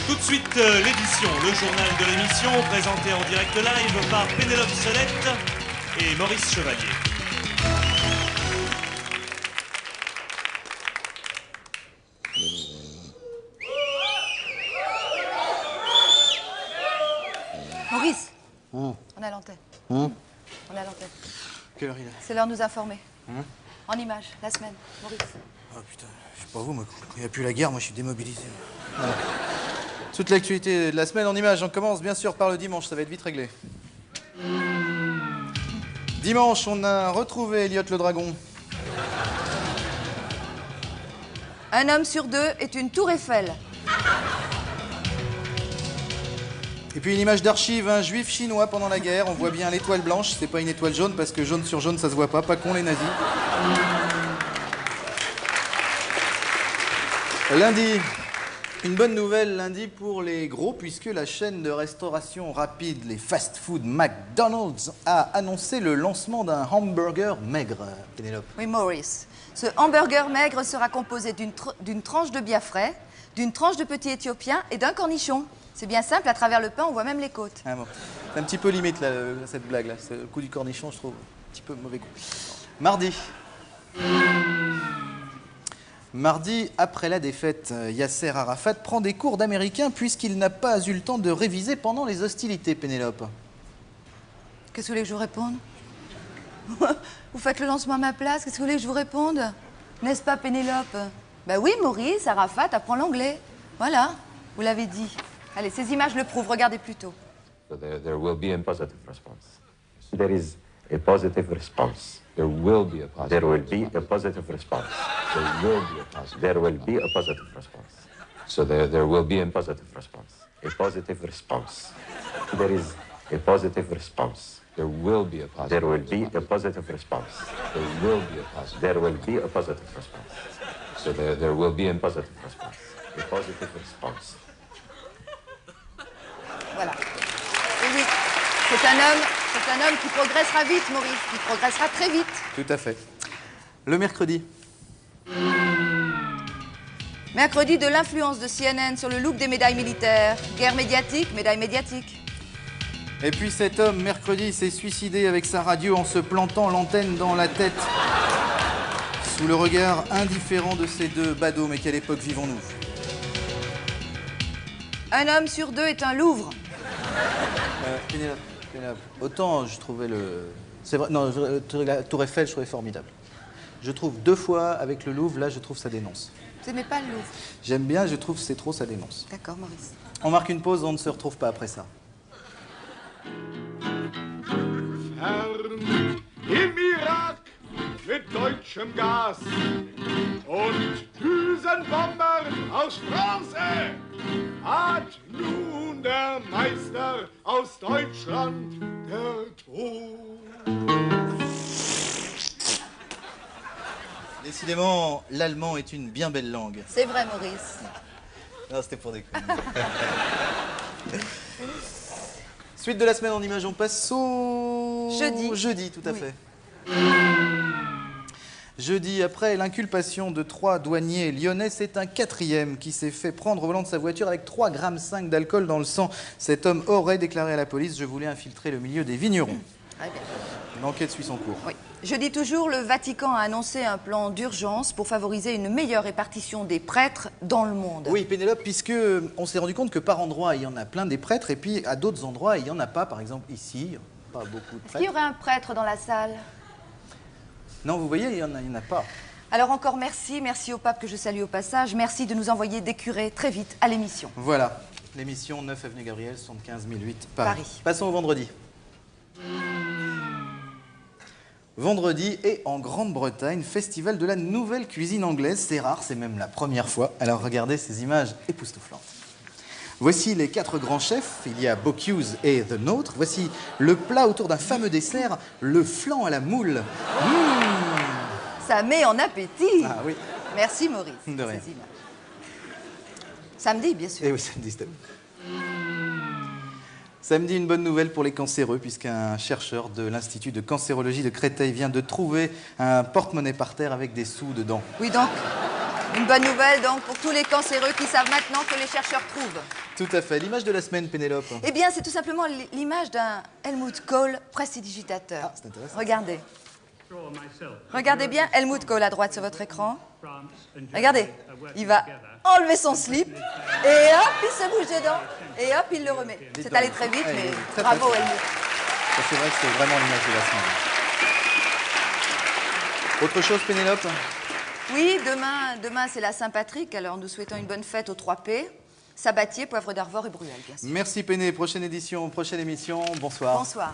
Tout de suite, l'édition, le journal de l'émission, présenté en direct live par Pénélope Solette et Maurice Chevalier. Maurice, on est à l'antenne. On est à l'antenne. Quelle heure il est? C'est l'heure de nous informer. En images, la semaine. Maurice. Oh putain, je sais pas vous, moi, quand il n'y a plus la guerre, moi je suis démobilisé. Voilà. Toute l'actualité de la semaine en images, on commence bien sûr par le dimanche, ça va être vite réglé. Dimanche, on a retrouvé Elliot le dragon. Un homme sur deux est une tour Eiffel. Et puis une image d'archive, un juif chinois pendant la guerre, on voit bien l'étoile blanche, c'est pas une étoile jaune parce que jaune sur jaune ça se voit pas con les nazis. Lundi, une bonne nouvelle lundi pour les gros puisque la chaîne de restauration rapide, les fast-food McDonald's, a annoncé le lancement d'un hamburger maigre. Pénélope. Oui, Maurice. Ce hamburger maigre sera composé d'une tranche de biafrais, d'une tranche de petit éthiopien et d'un cornichon. C'est bien simple, à travers le pain, on voit même les côtes. Ah bon. C'est un petit peu limite là, cette blague là. C'est le coup du cornichon, je trouve un petit peu mauvais goût. Mardi. Mardi, après la défaite, Yasser Arafat prend des cours d'américain puisqu'il n'a pas eu le temps de réviser pendant les hostilités, Pénélope. Qu'est-ce que vous voulez que je vous réponde? Vous faites le lancement à ma place, qu'est-ce que vous voulez que je vous réponde? N'est-ce pas, Pénélope? Ben oui, Maurice, Arafat apprend l'anglais. Voilà, vous l'avez dit. Allez, ces images le prouvent, regardez plutôt. So there will be a positive response. There is a positive response. There will be a positive. There will be a positive response. There will be a positive. There will be a positive response. So there will be a positive response. A positive response. There is a positive response. There will be a positive. There will be a positive response. There will be a positive. There will be a positive response. So there will be a positive response. A positive response. Voilà. Et oui, c'est un homme qui progressera vite, Maurice, qui progressera très vite. Tout à fait. Le mercredi. Mercredi, de l'influence de CNN sur le look des médailles militaires. Guerre médiatique, médaille médiatique. Et puis cet homme, mercredi, s'est suicidé avec sa radio en se plantant l'antenne dans la tête. Sous le regard indifférent de ces deux badauds, mais quelle époque vivons-nous? Un homme sur deux est un Louvre. Pénélope, autant je trouvais le... C'est vrai, non, la Tour Eiffel, je trouvais formidable. Je trouve deux fois avec le Louvre, là, je trouve ça dénonce. Vous n'aimez pas le Louvre? J'aime bien, je trouve c'est trop, ça dénonce. D'accord, Maurice. On marque une pause, on ne se retrouve pas après ça. Im Irak mit deutschem Gas und Düsenbombern aus France hat nun der Meister aus Deutschland der Tod. Décidément, l'allemand est une bien belle langue. C'est vrai, Maurice. Non, c'était pour déconner. Suite de la semaine en image, on passe au... Jeudi. Jeudi, tout à Oui. fait. Jeudi, après l'inculpation de 3 douaniers lyonnais, c'est un 4e qui s'est fait prendre au volant de sa voiture avec 3,5 grammes d'alcool dans le sang. Cet homme aurait déclaré à la police « Je voulais infiltrer le milieu des vignerons ». Très bien. L'enquête suit son cours. Oui. Jeudi toujours, le Vatican a annoncé un plan d'urgence pour favoriser une meilleure répartition des prêtres dans le monde. Oui, Pénélope, puisque on s'est rendu compte que par endroit, il y en a plein des prêtres, et puis à d'autres endroits, il n'y en a pas. Par exemple, ici, pas beaucoup de Est-ce qu'il y prêtres. aurait un prêtre dans la salle? Non, vous voyez, il n'y en a pas. Alors encore merci au pape que je salue au passage. Merci de nous envoyer des curés très vite à l'émission. Voilà, l'émission 9 avenue Gabriel, 75 008, Paris. Paris. Passons au vendredi. Vendredi, et en Grande-Bretagne, festival de la nouvelle cuisine anglaise. C'est rare, c'est même la première fois. Alors regardez ces images époustouflantes. Voici les 4 grands chefs. Il y a Bocuse et The Nôtre. Voici le plat autour d'un fameux dessert, le flan à la moule. Ça met en appétit. Ah oui. Merci Maurice. De rien. Ces images. Samedi, bien sûr. Et oui, samedi, c'était... Samedi, une bonne nouvelle pour les cancéreux, puisqu'un chercheur de l'Institut de cancérologie de Créteil vient de trouver un porte-monnaie par terre avec des sous dedans. Oui, donc, une bonne nouvelle donc pour tous les cancéreux qui savent maintenant que les chercheurs trouvent. Tout à fait. L'image de la semaine, Pénélope. Eh bien, c'est tout simplement l'image d'un Helmut Kohl prestidigitateur. Ah, c'est intéressant. Regardez. Regardez bien Helmut Kohl à droite sur votre écran. Regardez, il va enlever son slip et hop, il se bouge dedans et hop, il le remet. C'est allé très vite, mais très bravo facile. Helmut. Ça, c'est vrai que c'est vraiment l'image de la semaine. Autre chose, Pénélope? Oui, demain c'est la Saint-Patrick, alors nous souhaitons une bonne fête aux 3 P. Sabatier, poivre d'Arvor et Bruel, bien sûr. Merci Péné. Prochaine émission, prochaine émission. Bonsoir. Bonsoir.